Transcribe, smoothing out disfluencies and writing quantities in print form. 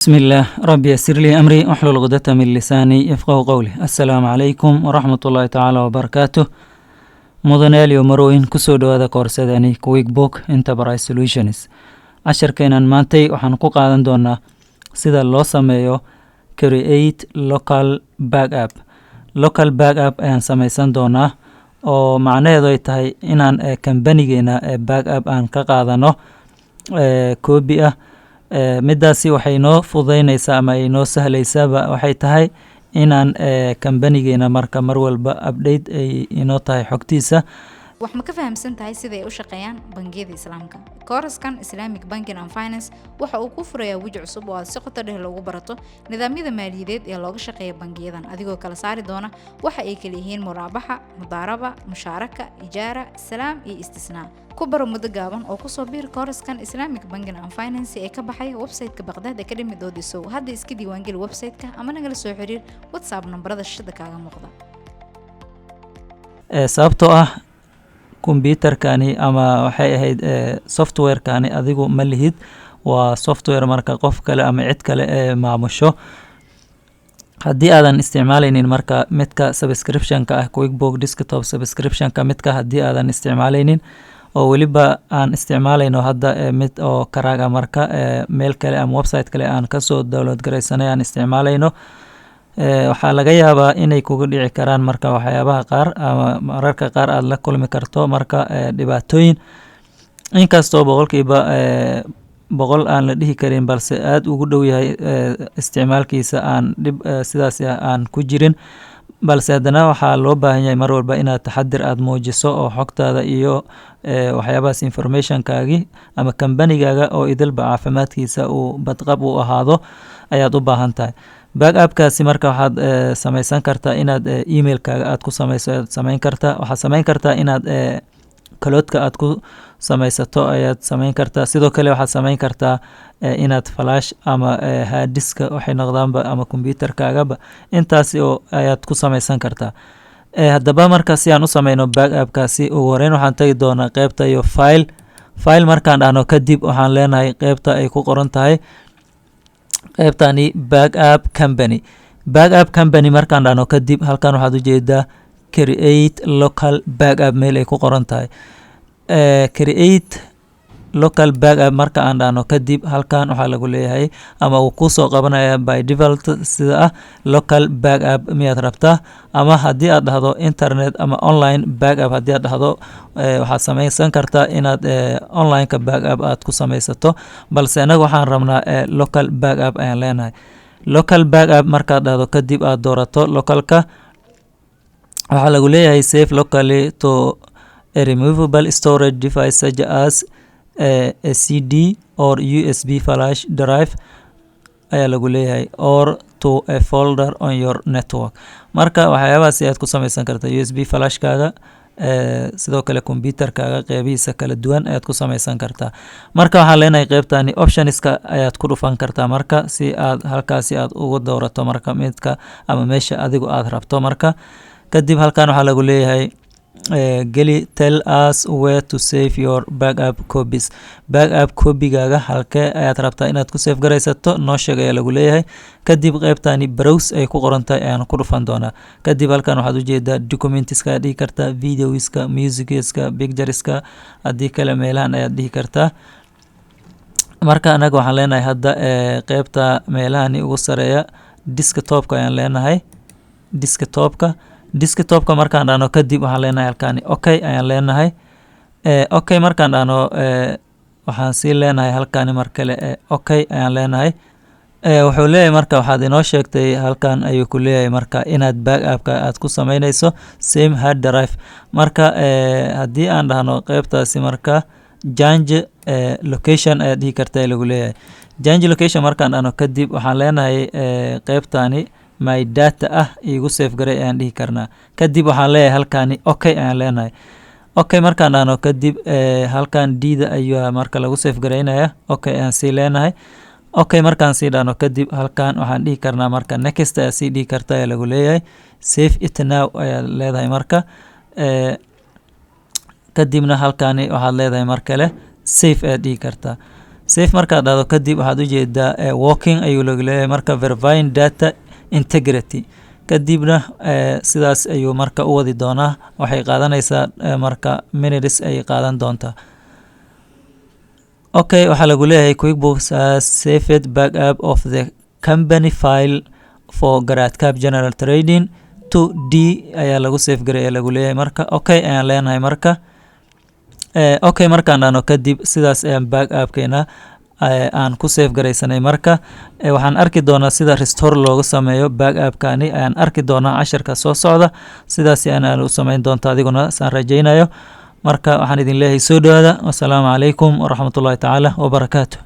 بسم الله ربي يسر لي أمري واحلل عقدة من لساني يفقهوا قولي. السلام عليكم ورحمة الله تعالى وبركاته. مدنيال ومروين كسو دوادا كورسداني كويك بوك انتربرايز سوليوشنز. عشركينان maantay waxaan ku qaadan doonaa sida loo sameeyo create local backup. Local backup ayaan samaysan doonaa oo macnaheedu ay tahay inaan kambanigeena backup aan ka qaadano copy ah. midaasi waxay noo fududeynaysaa ama ay noo sahlaysaaba waxay tahay inaan kambanigeena marka mar walba update ay inoo tahay xogtiisa. wax ma ka fahamsan tahay sida ay u shaqeeyaan bangiyada islaamka. Koorskan Islamic Banking and Finance waxa uu ku furayaa waji cusub oo aad si qoto dheer loogu barato nidaamyada maaliyadeed ee looga shaqeeyo bangiyadan adigoo kala saari doona waxa ay kala yihiin muraabaxa, mudaaraba, mushaaraka, ijaara, salaam iyo istisnaa. ku baro muddo gaaban oo ku soo biir koorskan Islamic Banking and Finance ee ka baxay website-ka Baghdad Academy.so. Hadda iska diiwaangeli website-ka ama nagala soo xiriir WhatsApp nambarada shida kaaga muuqda. sababtoo ah computerkani ama waxay ahayd softwarekani adigu ma lihid, waa software marka qof kale ama cid kale ee maamusho. haddii aadan isticmaalaynin marka midka subscription-ka ah QuickBook Desktop subscription-ka midka haddii aadan isticmaalaynin oo weliba aan isticmaalayno hadda mid oo karaaga marka meel kale ama website kale aan kasoo download garaysanay aan isticmaalayno, waxaa laga yaabaa inay kugu dhici karaan marka waxyaabaha qaar ama mararka qaar aad la kulmi karto marka dhibaatooyin. inkastoo boqolkiiba boqol aan la dhihi karin balse aad ugu dhow yahay isticmaalkiisa aan dhib sidaas aan ku jirin, balse haddana waxaa loo baahan yahay mar walba inaad taxadir aad muujiso oo xogtaada iyo waxyaabahaas informationkaagi ama kambanigaaga oo idilba caafimaadkiisa uu badqab u ahaado ayaad u baahan tahay. backupkaasi marka waxaad samaysan kartaa inaad emailkaaga aad ku samayso ayaad samayn kartaa. waxaad samayn kartaa inaad cloudka aad ku samaysato ayaad samayn kartaa. sidoo kale waxaad samayn kartaa inaad flash ama hard disk waxay noqdaanba ama computerkaagaba intaasi oo ayaad ku samaysan kartaa. haddaba marka si aan u samayno backupkaasi ugu horeyn waxaan tagi doonaa qaybta iyo file markaan dhahno kadib waxaan leenahay qaybta ay ku qoran tahay qaybtani backup company markaan dhahno kadib halkan waxaad ujeedaa create local backup meel ay ku qoran tahay. create local backup marka aan dhahno kadib halkan waxaa lagu leeyahay ama uu kusoo qabanaya by default sida ah local backup miyaad rabtaa, ama haddii aad dhahdo internet ama online backup haddii aad dhahdo waxaad samaysan kartaa inaad onlineka backup aad ku samaysato, balse anaga waxaan rabnaa local backup ayaan leenahay. local backup markaad dhahdo kadib aad doorato localka waxaa lagu leeyahay save locally to a removable storage device such as a CD or USB flash drive ayaa lagu leeyahay or to a folder on your network. marka waxyaabahaasi aad ku samaysan karta USB flashkaaga sidoo kale computerkaaga qeybihiisa kala duwan ayaad ku samaysan kartaa. marka waxaan leenahay qeybtani optionska ayaad ku dhufan kartaa marka si aad halkaasi aad ugu doorato marka midka ama meesha adigu aad rabto. marka kadib halkan waxaa lagu leeyahay geli tell us where to save your backup copies. backup copygaaga halkee ayaad rabtaa inaad ku save garaysato noo sheeg ayaa lagu leeyahay. kadib qaybtani browse ay ku qoran tahay ayaan ku dhufan doonaa. kadib halkan waxaad ujeedaa documentiska aad dhihi kartaa, videoiska, musicska, pictureska, haddii kale meelahan ayaad dhihi kartaa. marka anaga waxaan leenahay hadda qaybta meelahani ugu sareeya desktopka ayaan leenahay. desktopka markaan dhahno kadib waxaan leenahay halkani okay ayaan leenahay. okay markaan dhahno waxaan sii leenahay halkani mar kale okay ayaan leenahay. wuxuu leeyahay marka waxaad inoo sheegtay halkan ayuu ku leeyahay marka inaad backupka aad ku samaynayso same hard drive. marka haddii aan dhahno qaybtaasi marka change location ayaad dhihi kartaa lagu leeyahay. change location markaan dhahno kadib waxaan leenahay qaybtani my data igu save garay ayaan dhihi karnaa. kadib waxaan leeyahay halkani okay ayaan leenahay. okay markaan dhahno kadib halkan dida ayaa marka lagu save garaynaya okay ayaan sii leenahay. okay markaan sii dhahno kadib halkan waxaan dhihi karnaa marka next ayaa sii dhihi karta ayaa lagu leeyahay. save it now ayaa leedahay marka kadibna halkani waxaad leedahay mar kale save ayaad dhihi kartaa. safe markaad dhahdo kadib waxaad ujeedaa working ayuu lagu leeyahay marka verifying data integrity kadibna sidaas ayuu marka u wadi doonaa waxay qaadanaysaa marka minutes ay qaadan doontaa okay waxaa lagu leeyahay QuickBooks has saved backup of the company file for GradCap General Trading to D ayaa lagu save gareeya lagu leeyahay marka okay ayaan leenahay marka okay markaan dhahno kadib sidaas ayaan backupkeena aan ku save garaysanay marka waxaan arki doonaa sida restore loogu sameeyo backupkani ayaan arki doonaa casharka soo socda sidaas ayaan u sameyn doontaa adiguna saan rajaynayo marka waxaan idin leeyahay soo dhawaada wassalaamu calaykum waraxmatullaahi tacaala wabarakaatuh